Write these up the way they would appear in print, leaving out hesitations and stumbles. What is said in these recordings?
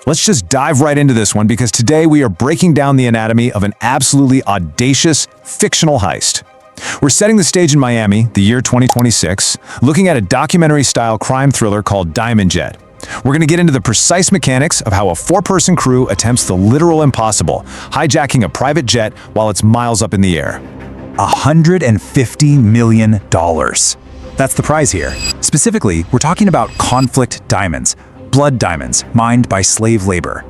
Let's just dive right into this one because today we are breaking down the anatomy of an absolutely audacious, fictional heist. We're setting the stage in Miami, the year 2026, looking at a documentary-style crime thriller called Diamond Jet. We're going to get into the precise mechanics of how a four-person crew attempts the literal impossible, hijacking a private jet while it's miles up in the air. $150 million. That's the prize here. Specifically, we're talking about conflict diamonds, blood diamonds mined by slave labor.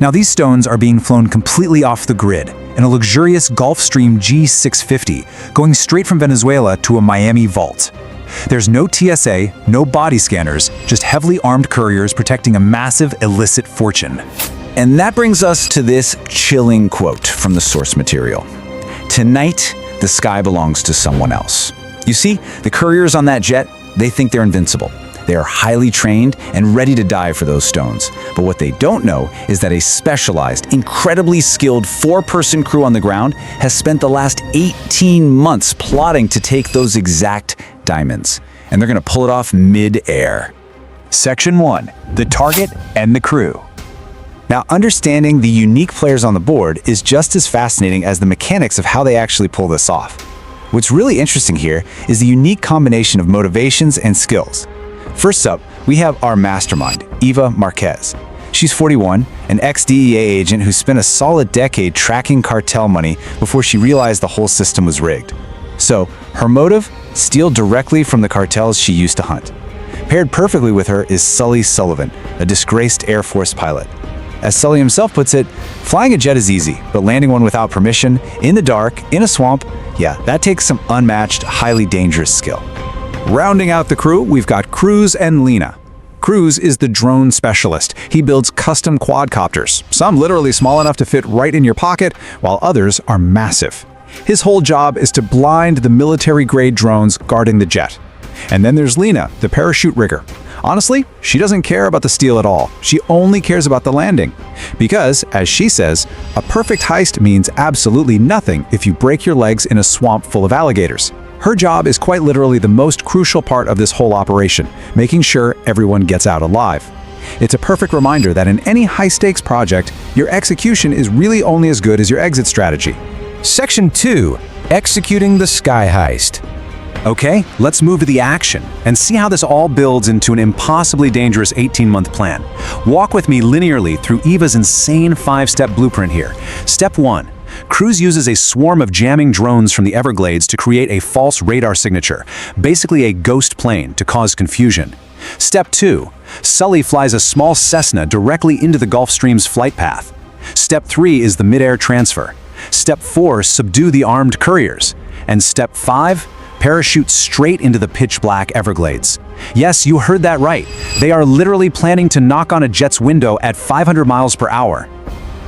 Now, these stones are being flown completely off the grid in a luxurious Gulfstream G650 going straight from Venezuela to a Miami vault. There's no TSA, no body scanners, just heavily armed couriers protecting a massive illicit fortune. And that brings us to this chilling quote from the source material. "Tonight, the sky belongs to someone else." You see, the couriers on that jet, they think they're invincible. They are highly trained and ready to die for those stones. But what they don't know is that a specialized, incredibly skilled four-person crew on the ground has spent the last 18 months plotting to take those exact diamonds. And they're going to pull it off mid-air. Section 1. The target and the crew. Now, understanding the unique players on the board is just as fascinating as the mechanics of how they actually pull this off. What's really interesting here is the unique combination of motivations and skills. First up, we have our mastermind, Eva Marquez. She's 41, an ex-DEA agent who spent a solid decade tracking cartel money before she realized the whole system was rigged. So, her motive? Steal directly from the cartels she used to hunt. Paired perfectly with her is Sully Sullivan, a disgraced Air Force pilot. As Sully himself puts it, flying a jet is easy, but landing one without permission, in the dark, in a swamp, yeah, that takes some unmatched, highly dangerous skill. Rounding out the crew, we've got Cruz and Lena. Cruz is the drone specialist. He builds custom quadcopters, some literally small enough to fit right in your pocket, while others are massive. His whole job is to blind the military-grade drones guarding the jet. And then there's Lena, the parachute rigger. Honestly, she doesn't care about the steal at all. She only cares about the landing. Because, as she says, a perfect heist means absolutely nothing if you break your legs in a swamp full of alligators. Her job is quite literally the most crucial part of this whole operation, making sure everyone gets out alive. It's a perfect reminder that in any high-stakes project, your execution is really only as good as your exit strategy. Section 2. Executing the Sky Heist. Okay, let's move to the action and see how this all builds into an impossibly dangerous 18-month plan. Walk with me linearly through Eva's insane 5-step blueprint here. Step 1. Cruz uses a swarm of jamming drones from the Everglades to create a false radar signature, basically a ghost plane, to cause confusion. Step 2. Sully flies a small Cessna directly into the Gulfstream's flight path. Step 3 is the mid-air transfer. Step 4, subdue the armed couriers. And Step 5, parachute straight into the pitch-black Everglades. Yes, you heard that right. They are literally planning to knock on a jet's window at 500 miles per hour.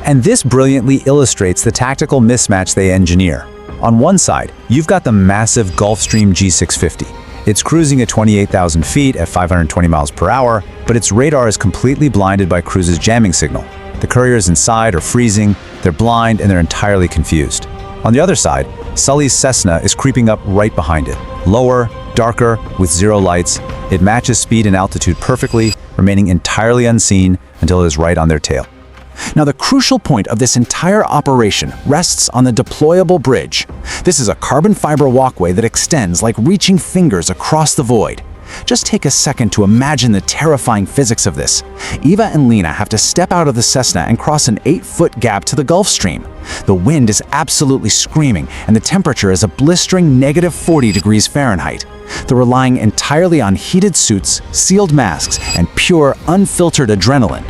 And this brilliantly illustrates the tactical mismatch they engineer. On one side, you've got the massive Gulfstream G650. It's cruising at 28,000 feet at 520 miles per hour, but its radar is completely blinded by Cruz's jamming signal. The couriers inside are freezing, they're blind, and they're entirely confused. On the other side, Sully's Cessna is creeping up right behind it. Lower, darker, with zero lights, it matches speed and altitude perfectly, remaining entirely unseen until it is right on their tail. Now, the crucial point of this entire operation rests on the deployable bridge. This is a carbon fiber walkway that extends like reaching fingers across the void. Just take a second to imagine the terrifying physics of this. Eva and Lena have to step out of the Cessna and cross an 8-foot gap to the Gulf Stream. The wind is absolutely screaming, and the temperature is a blistering -40 degrees Fahrenheit. They're relying entirely on heated suits, sealed masks, and pure, unfiltered adrenaline.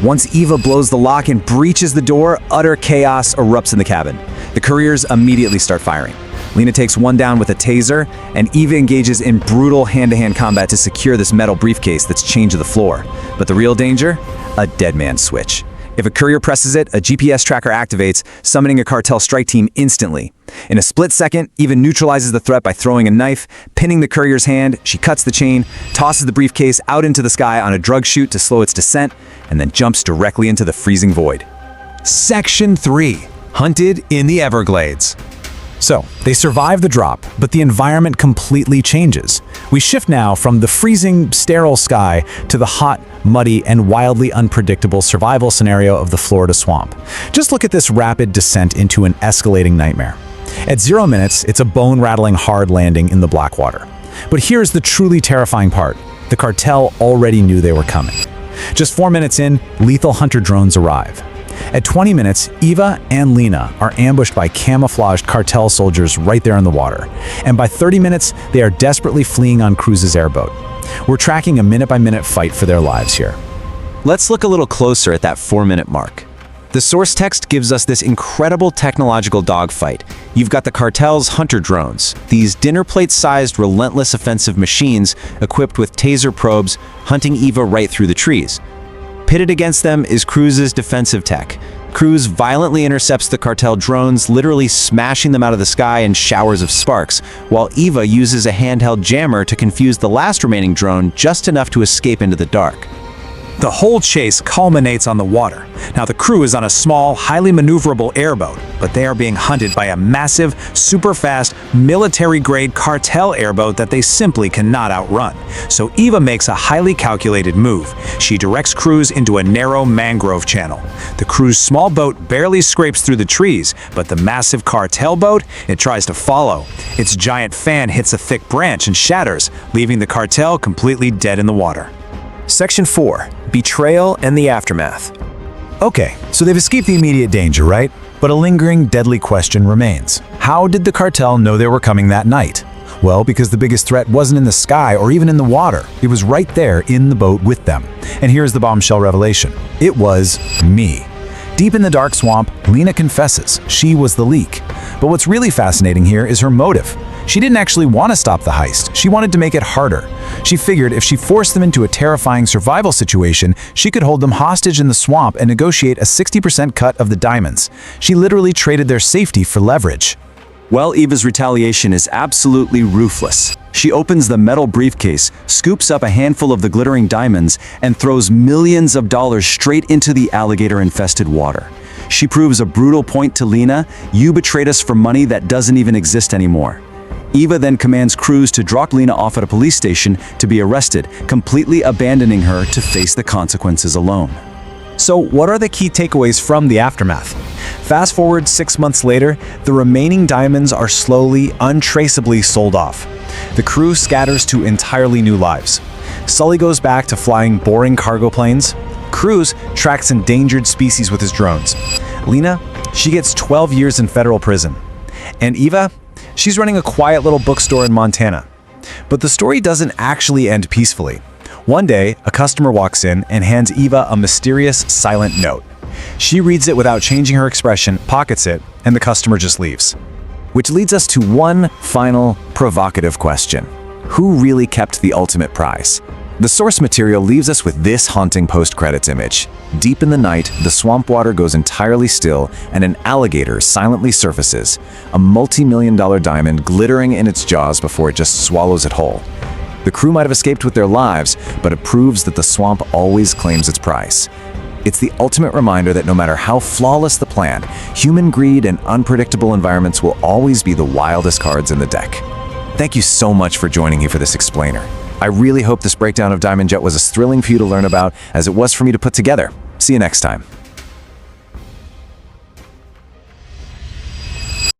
Once Eva blows the lock and breaches the door, utter chaos erupts in the cabin. The couriers immediately start firing. Lena takes one down with a taser, and Eva engages in brutal hand-to-hand combat to secure this metal briefcase that's chained to the floor. But the real danger? A dead man's switch. If a courier presses it, a GPS tracker activates, summoning a cartel strike team instantly. In a split second, Eva neutralizes the threat by throwing a knife, pinning the courier's hand. She cuts the chain, tosses the briefcase out into the sky on a drug chute to slow its descent, and then jumps directly into the freezing void. Section 3. Hunted in the Everglades. So, they survive the drop, but the environment completely changes. We shift now from the freezing, sterile sky to the hot, muddy, and wildly unpredictable survival scenario of the Florida swamp. Just look at this rapid descent into an escalating nightmare. At 0 minutes, it's a bone-rattling hard landing in the Blackwater. But here's the truly terrifying part. The cartel already knew they were coming. Just 4 minutes in, lethal hunter drones arrive. At 20 minutes, Eva and Lena are ambushed by camouflaged cartel soldiers right there in the water. And by 30 minutes, they are desperately fleeing on Cruz's airboat. We're tracking a minute-by-minute fight for their lives here. Let's look a little closer at that 4-minute mark. The source text gives us this incredible technological dogfight. You've got the cartel's hunter drones, these dinner plate-sized relentless offensive machines equipped with taser probes hunting Eva right through the trees. Pitted against them is Cruz's defensive tech. Cruz violently intercepts the cartel drones, literally smashing them out of the sky in showers of sparks, while Eva uses a handheld jammer to confuse the last remaining drone just enough to escape into the dark. The whole chase culminates on the water. Now the crew is on a small, highly maneuverable airboat, but they are being hunted by a massive, super-fast, military-grade cartel airboat that they simply cannot outrun. So Eva makes a highly calculated move. She directs Cruz into a narrow mangrove channel. The crew's small boat barely scrapes through the trees, but the massive cartel boat, it tries to follow. Its giant fan hits a thick branch and shatters, leaving the cartel completely dead in the water. Section 4. Betrayal and the aftermath. Okay, so they've escaped the immediate danger, right? But a lingering, deadly question remains. How did the cartel know they were coming that night? Well, because the biggest threat wasn't in the sky or even in the water. It was right there in the boat with them. And here's the bombshell revelation. It was me. Deep in the dark swamp, Lena confesses she was the leak. But what's really fascinating here is her motive. She didn't actually want to stop the heist. She wanted to make it harder. She figured if she forced them into a terrifying survival situation, she could hold them hostage in the swamp and negotiate a 60% cut of the diamonds. She literally traded their safety for leverage. Well, Eva's retaliation is absolutely ruthless. She opens the metal briefcase, scoops up a handful of the glittering diamonds, and throws millions of dollars straight into the alligator-infested water. She proves a brutal point to Lena: you betrayed us for money that doesn't even exist anymore. Eva then commands Cruz to drop Lena off at a police station to be arrested, completely abandoning her to face the consequences alone. So what are the key takeaways from the aftermath? Fast forward 6 months later, the remaining diamonds are slowly, untraceably sold off. The crew scatters to entirely new lives. Sully goes back to flying boring cargo planes. Cruz tracks endangered species with his drones. Lena, she gets 12 years in federal prison. And Eva, she's running a quiet little bookstore in Montana. But the story doesn't actually end peacefully. One day, a customer walks in and hands Eva a mysterious, silent note. She reads it without changing her expression, pockets it, and the customer just leaves. Which leads us to one final provocative question. Who really kept the ultimate prize? The source material leaves us with this haunting post-credits image. Deep in the night, the swamp water goes entirely still and an alligator silently surfaces, a multi-million-dollar diamond glittering in its jaws before it just swallows it whole. The crew might have escaped with their lives, but it proves that the swamp always claims its price. It's the ultimate reminder that no matter how flawless the plan, human greed and unpredictable environments will always be the wildest cards in the deck. Thank you so much for joining me for this explainer. I really hope this breakdown of Diamond Jet was as thrilling for you to learn about as it was for me to put together. See you next time.